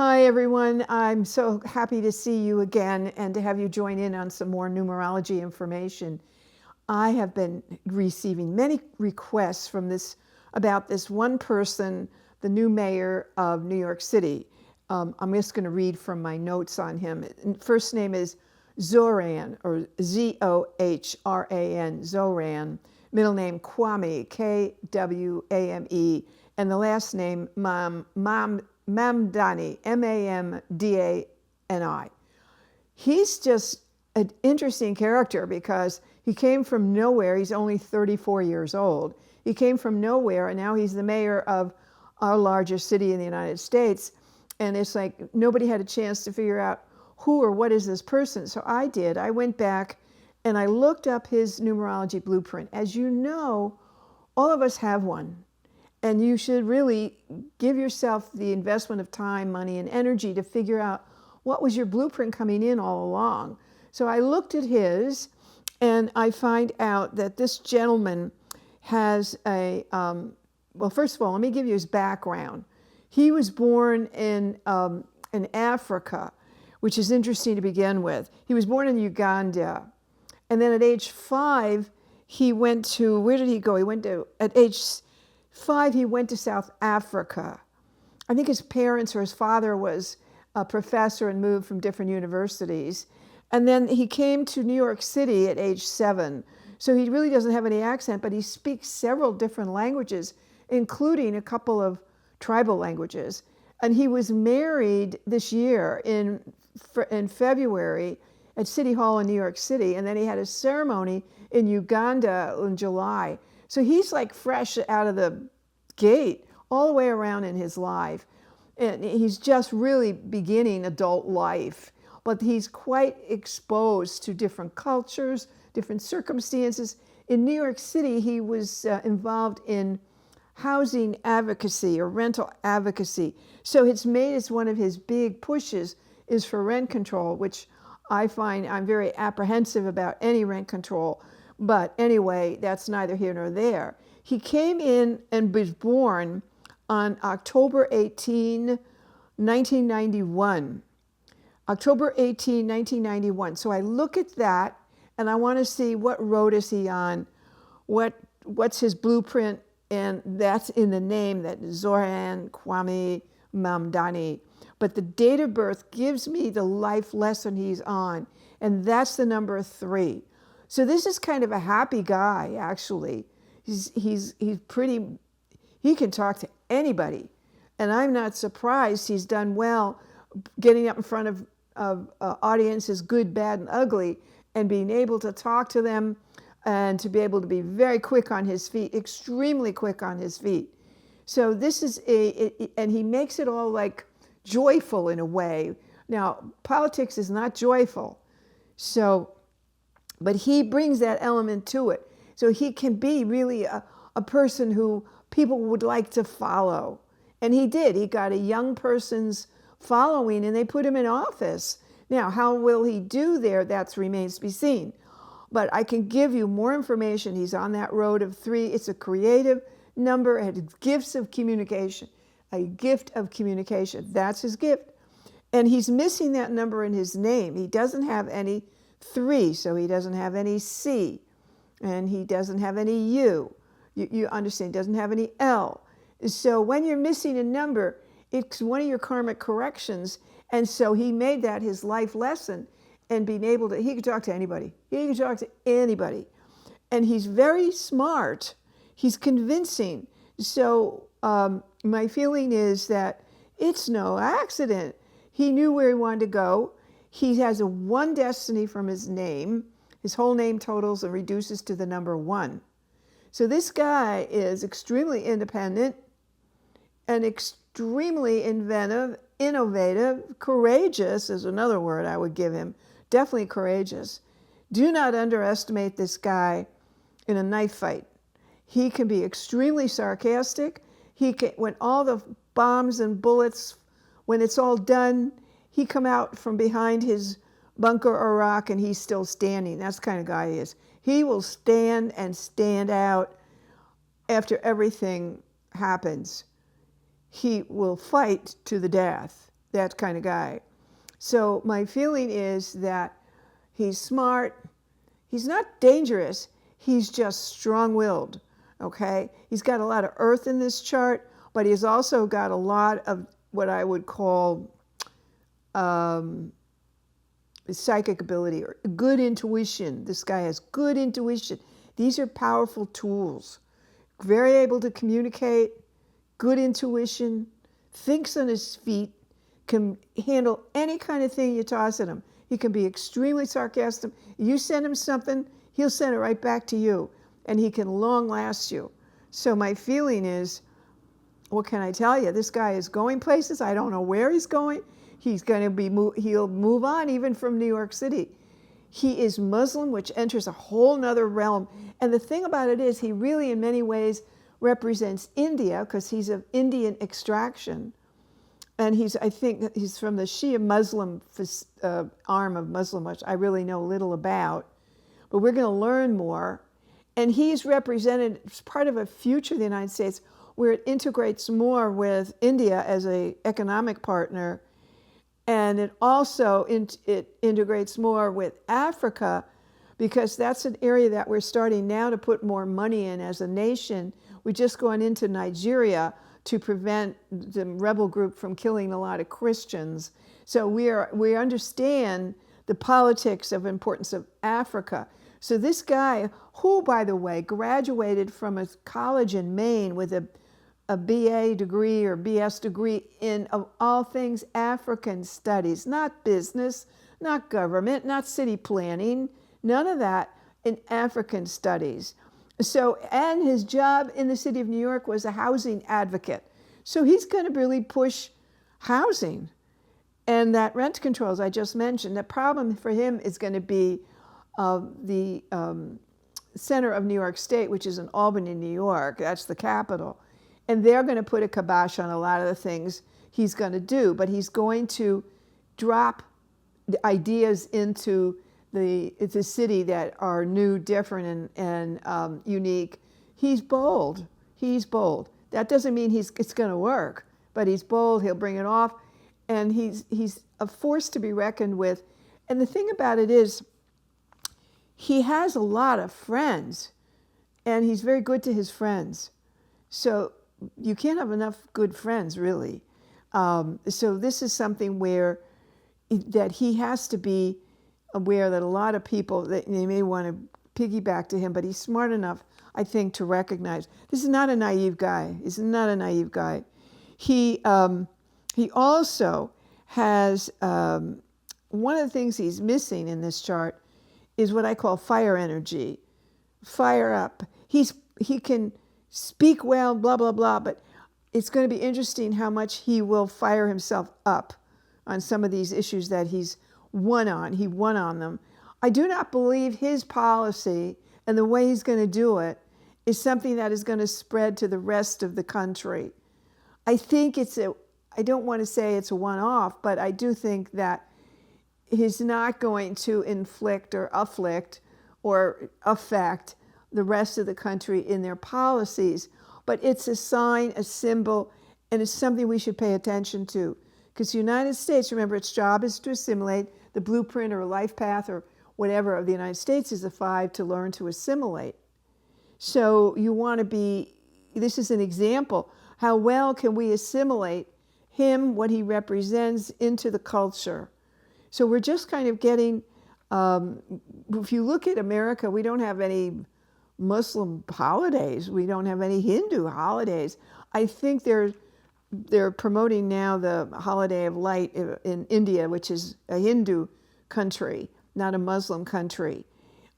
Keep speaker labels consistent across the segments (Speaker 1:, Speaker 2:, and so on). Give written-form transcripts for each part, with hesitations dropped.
Speaker 1: Hi, everyone. I'm so happy to see you again and to have you join in on some more numerology information. I have been receiving many requests from about this one person, the new mayor of New York City. I'm just going to read from my notes on him. First name is Zoran, or Zohran, Zoran. Middle name Kwame, Kwame, and the last name Mamdani, Mamdani. He's just an interesting character because he came from nowhere. He's only 34 years old. He came from nowhere, and now he's the mayor of our largest city in the United States. And it's like nobody had a chance to figure out who or what is this person. So I did. I went back and I looked up his numerology blueprint. As you know, all of us have one. And you should really give yourself the investment of time, money, and energy to figure out what was your blueprint coming in all along. So I looked at his, and I find out that this gentleman has well, first of all, let me give you his background. He was born in Africa, which is interesting to begin with. He was born in Uganda. And then at age 5, he went to, where did he go? At age 5, he went to South Africa. I think his parents or his father was a professor and moved from different universities. And then he came to New York City at age 7. So he really doesn't have any accent, but he speaks several different languages, including a couple of tribal languages. And he was married this year in February at City Hall in New York City. And then he had a ceremony in Uganda in July. So he's like fresh out of the gate all the way around in his life. And he's just really beginning adult life. But he's quite exposed to different cultures, different circumstances. In New York City, he was involved in housing advocacy or rental advocacy. So it's made as one of his big pushes is for rent control, which I find I'm very apprehensive about any rent control. But anyway, that's neither here nor there. He came in and was born on October 18, 1991. October 18, 1991. So I look at that and I want to see what road is he on, what's his blueprint, and that's in the name, that Zohran Mamdani. But the date of birth gives me the life lesson he's on, and that's the number 3. So this is kind of a happy guy, actually. He's pretty, he can talk to anybody. And I'm not surprised he's done well getting up in front of audiences, good, bad, and ugly, and being able to talk to them and to be able to be very quick on his feet, extremely quick on his feet. So this is and he makes it all like joyful in a way. Now, politics is not joyful. So, but he brings that element to it. So he can be really a person who people would like to follow. And he did. He got a young person's following and they put him in office. Now, how will he do there? That remains to be seen. But I can give you more information. He's on that road of 3. It's a creative number. It has gifts of communication. A gift of communication. That's his gift. And he's missing that number in his name. He doesn't have any 3, so he doesn't have any C. And he doesn't have any U. You understand, he doesn't have any L. So when you're missing a number, it's one of your karmic corrections. And so he made that his life lesson, and being able to, he could talk to anybody. He could talk to anybody. And he's very smart. He's convincing. So my feeling is that it's no accident. He knew where he wanted to go. He has a 1 destiny from his name. His whole name totals and reduces to the number 1. So this guy is extremely independent and extremely inventive, innovative, courageous is another word I would give him. Definitely courageous. Do not underestimate this guy in a knife fight. He can be extremely sarcastic. He can, when all the bombs and bullets, when it's all done, he come out from behind his bunker or rock and he's still standing. That's the kind of guy he is. He will stand and stand out after everything happens. He will fight to the death. that kind of guy. So my feeling is that he's smart. He's not dangerous. He's just strong-willed, okay? He's got a lot of earth in this chart, but he's also got a lot of what I would call psychic ability or good intuition. This guy has good intuition. These are powerful tools. Very able to communicate, good intuition, thinks on his feet, can handle any kind of thing you toss at him. He can be extremely sarcastic. You send him something, he'll send it right back to you, and he can long last you. So my feeling is, what can I tell you? This guy is going places. I don't know where he's going. He's going to be, he'll move on even from New York City. He is Muslim, which enters a whole nother realm. And the thing about it is, he really in many ways represents India because he's of Indian extraction. And I think he's from the Shia Muslim arm of Muslim, which I really know little about. But we're going to learn more. And he's represented as part of a future of the United States where it integrates more with India as an economic partner. And it also it integrates more with Africa because that's an area that we're starting now to put more money in as a nation. We're just going into Nigeria to prevent the rebel group from killing a lot of Christians. So we understand the politics of importance of Africa. So this guy, who, by the way, graduated from a college in Maine with a BA degree or BS degree in, of all things, African studies, not business, not government, not city planning, none of that, in African studies. So, and his job in the city of New York was a housing advocate. So he's going to really push housing. And that rent controls I just mentioned, the problem for him is going to be the center of New York State, which is in Albany, New York. That's the capital. And they're going to put a kibosh on a lot of the things he's going to do. But he's going to drop the ideas into the city that are new, different, and unique. He's bold. He's bold. That doesn't mean it's going to work, but he's bold. He'll bring it off, and he's a force to be reckoned with. And the thing about it is, he has a lot of friends, and he's very good to his friends. So you can't have enough good friends, really. So this is something where that he has to be aware that a lot of people, that they may want to piggyback to him, but he's smart enough, I think, to recognize this is not a naive guy. He's not a naive guy. He also has one of the things he's missing in this chart is what I call fire energy, fire up. He can speak well, blah blah blah, but it's going to be interesting how much he will fire himself up on some of these issues that he's won on. He won on them. I do not believe his policy and the way he's going to do it is something that is going to spread to the rest of the country. I think I don't want to say it's a one-off, but I do think that he's not going to inflict or afflict or affect the rest of the country in their policies. But it's a sign, a symbol, and it's something we should pay attention to. Because the United States, remember, its job is to assimilate. The blueprint or life path or whatever of the United States is a 5 to learn to assimilate. So you want to be, this is an example, how well can we assimilate him, what he represents, into the culture. So we're just kind of getting, if you look at America, we don't have any Muslim holidays. We don't have any Hindu holidays. I think they're promoting now the holiday of light in India, which is a Hindu country, not a Muslim country.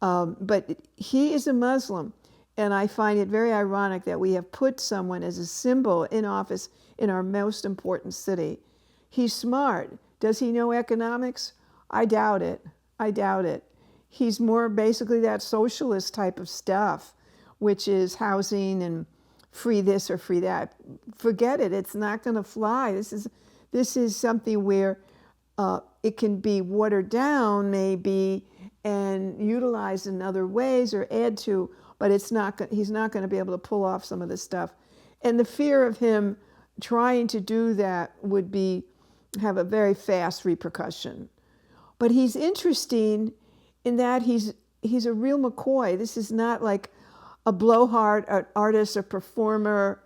Speaker 1: But he is a Muslim, and I find it very ironic that we have put someone as a symbol in office in our most important city. He's smart. Does he know economics? I doubt it. I doubt it. He's more basically that socialist type of stuff, which is housing and free this or free that. Forget it. It's not going to fly. This is something where it can be watered down, maybe, and utilized in other ways or add to, but he's not going to be able to pull off some of this stuff. And the fear of him trying to do that would be have a very fast repercussion. But he's interesting in that he's a real McCoy. This is not like a blowhard artist or performer.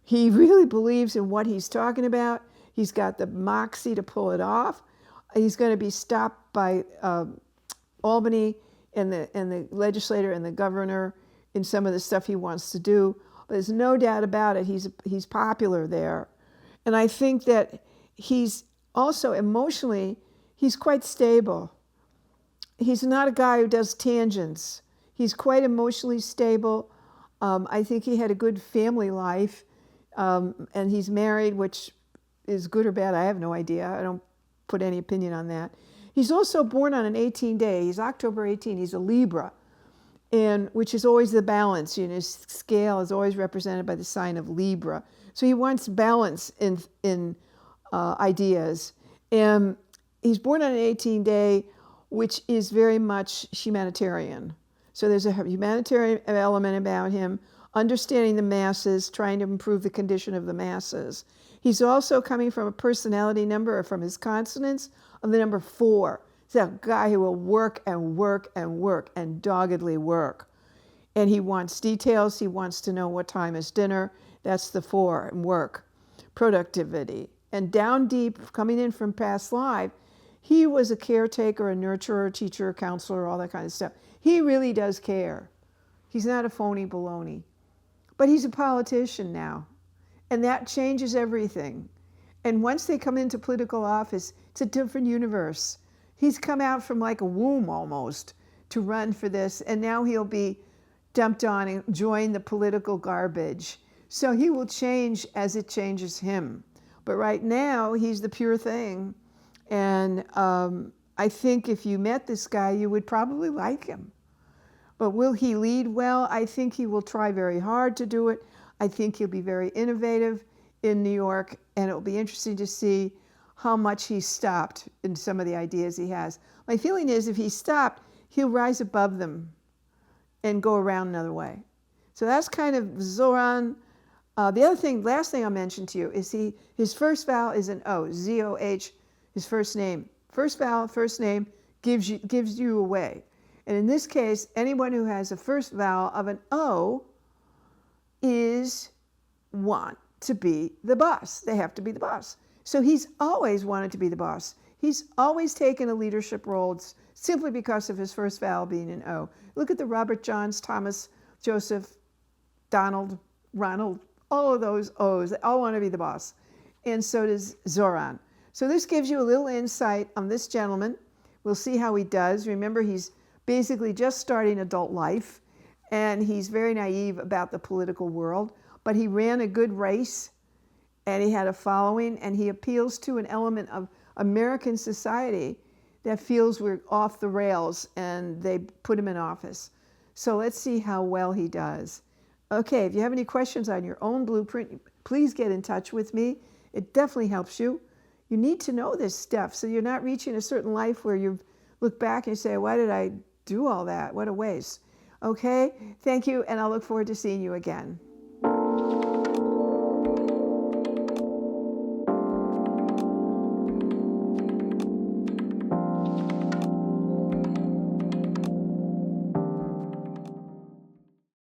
Speaker 1: He really believes in what he's talking about. He's got the moxie to pull it off. He's going to be stopped by Albany and the legislator and the governor in some of the stuff he wants to do. But there's no doubt about it. He's popular there. And I think that he's also emotionally, he's quite stable. He's not a guy who does tangents. He's quite emotionally stable. I think he had a good family life. And he's married, which is good or bad, I have no idea. I don't put any opinion on that. He's also born on an 18 day. He's October 18. He's a Libra, and which is always the balance. You know, his scale is always represented by the sign of Libra. So he wants balance in ideas. And he's born on an 18 day, which is very much humanitarian. So there's a humanitarian element about him, understanding the masses, trying to improve the condition of the masses. He's also coming from a personality number, or from his consonants, of the number 4. He's a guy who will work and work and work and doggedly work. And he wants details. He wants to know what time is dinner. That's the 4, and work, productivity. And down deep, coming in from past life, he was a caretaker, a nurturer, teacher, counselor, all that kind of stuff. He really does care. He's not a phony baloney. But he's a politician now, and that changes everything. And once they come into political office, it's a different universe. He's come out from like a womb almost to run for this, and now he'll be dumped on and join the political garbage. So he will change as it changes him. But right now, he's the pure thing. And I think if you met this guy, you would probably like him. But will he lead well? I think he will try very hard to do it. I think he'll be very innovative in New York, and it'll be interesting to see how much he's stopped in some of the ideas he has. My feeling is if he's stopped, he'll rise above them and go around another way. So that's kind of Zoran. Last thing I'll mention to you is his first vowel is an O, Z-O-H, his first name. First vowel, first name gives you away. And in this case, anyone who has a first vowel of an O want to be the boss. They have to be the boss. So he's always wanted to be the boss. He's always taken a leadership role simply because of his first vowel being an O. Look at the Robert Johns, Thomas, Joseph, Donald, Ronald, all of those O's. They all want to be the boss. And so does Zoran. So this gives you a little insight on this gentleman. We'll see how he does. Remember, he's basically just starting adult life, and he's very naive about the political world, but he ran a good race, and he had a following, and he appeals to an element of American society that feels we're off the rails, and they put him in office. So let's see how well he does. Okay, if you have any questions on your own blueprint, please get in touch with me. It definitely helps you. You need to know this stuff so you're not reaching a certain life where you look back and you say, why did I do all that? What a waste. Okay, thank you, and I'll look forward to seeing you again.